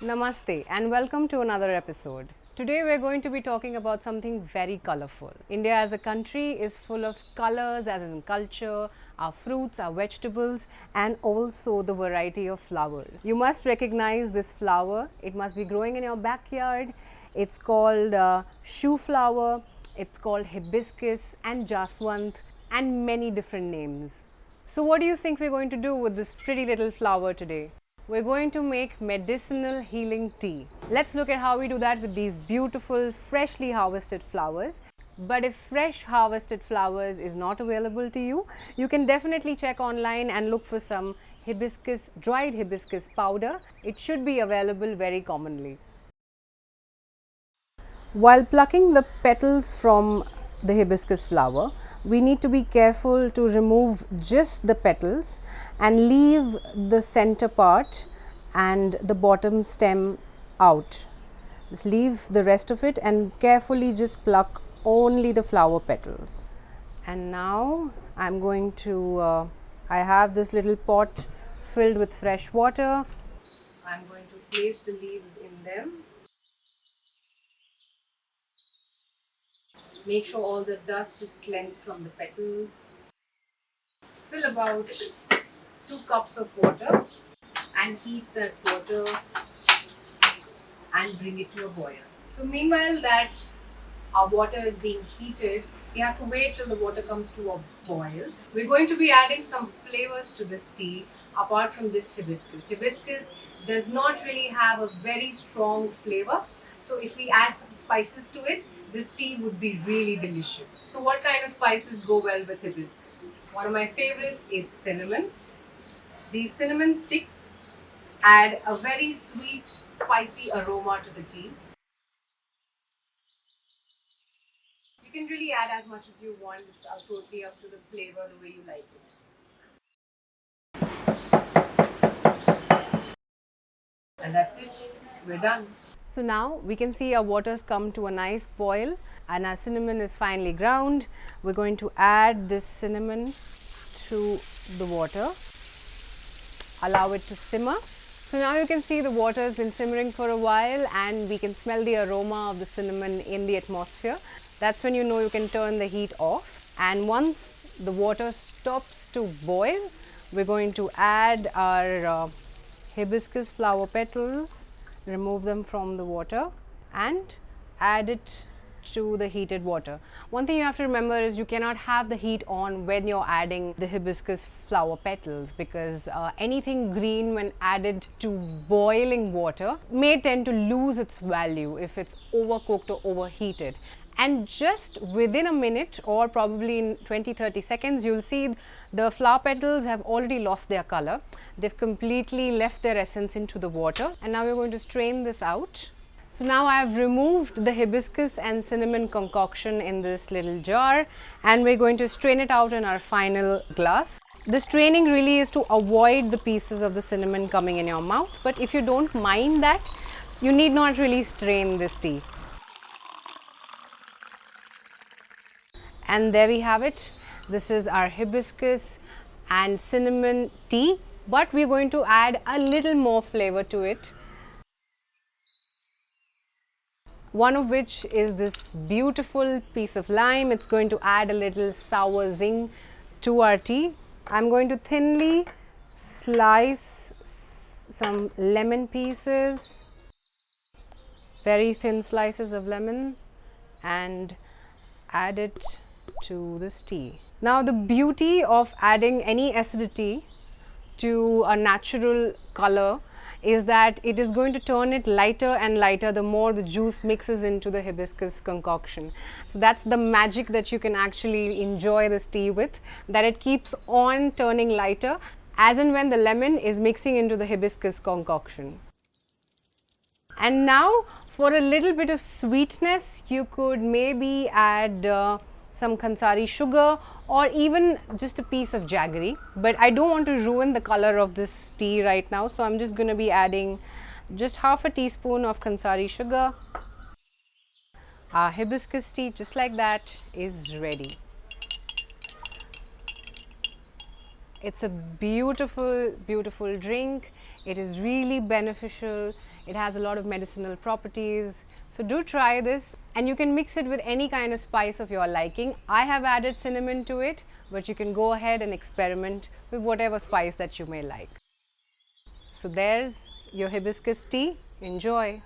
Namaste and welcome to another episode. Today we're going to be talking about something very colorful. India as a country is full of colors, as in culture, our fruits, our vegetables, and also the variety of flowers. You must recognize this flower. It must be growing in your backyard. It's called shoe flower, it's called hibiscus and jaswant and many different names. So what do you think we're going to do with this pretty little flower today? We're going to make medicinal healing tea. Let's look at how we do that with these beautiful freshly harvested flowers. But if fresh harvested flowers is not available to you, you can definitely check online and look for some hibiscus, dried hibiscus powder. It should be available very commonly. While plucking the petals from the hibiscus flower, we need to be careful to remove just the petals and leave the center part and the bottom stem out. Just leave the rest of it and carefully just pluck only the flower petals. And now I'm going to, I have this little pot filled with fresh water. I'm going to place the leaves in them. Make sure all the dust is cleansed from the petals. Fill about 2 cups of water and heat that water and bring it to a boil. So meanwhile that our water is being heated, we have to wait till the water comes to a boil. We're going to be adding some flavors to this tea apart from just hibiscus. Hibiscus does not really have a very strong flavor. So if we add some spices to it, this tea would be really delicious. So what kind of spices go well with hibiscus? One of my favorites is cinnamon. These cinnamon sticks add a very sweet, spicy aroma to the tea. You can really add as much as you want. It's totally up to the flavor, the way you like it. And that's it. We're done. So now we can see our water's come to a nice boil and our cinnamon is finely ground. We're going to add this cinnamon to the water. Allow it to simmer. So now you can see the water has been simmering for a while and we can smell the aroma of the cinnamon in the atmosphere. That's when you know you can turn the heat off. And once the water stops to boil, we're going to add our hibiscus flower petals. Remove them from the water and add it to the heated water. One thing you have to remember is you cannot have the heat on when you're adding the hibiscus flower petals, because anything green when added to boiling water may tend to lose its value if it's overcooked or overheated. And just within a minute or probably in 20-30 seconds, you'll see the flower petals have already lost their color. They've completely left their essence into the water. And now we're going to strain this out. So now I have removed the hibiscus and cinnamon concoction in this little jar and we're going to strain it out in our final glass. The straining really is to avoid the pieces of the cinnamon coming in your mouth. But if you don't mind that, you need not really strain this tea. And there we have it. This is our hibiscus and cinnamon tea, but we're going to add a little more flavor to it. One of which is this beautiful piece of lime. It's going to add a little sour zing to our tea. I'm going to thinly slice some lemon pieces, very thin slices of lemon, and add it to this tea. Now the beauty of adding any acidity to a natural color is that it is going to turn it lighter and lighter the more the juice mixes into the hibiscus concoction. So that's the magic that you can actually enjoy this tea with, that it keeps on turning lighter as and when the lemon is mixing into the hibiscus concoction. And now for a little bit of sweetness, you could maybe add some Khansari sugar or even just a piece of jaggery, but I don't want to ruin the color of this tea right now, so I'm just going to be adding just half a teaspoon of Khansari sugar. Our hibiscus tea, just like that, is ready. It's a beautiful, beautiful drink. It is really beneficial. It has a lot of medicinal properties. So do try this, and you can mix it with any kind of spice of your liking. I have added cinnamon to it, but you can go ahead and experiment with whatever spice that you may like. So there's your hibiscus tea. Enjoy.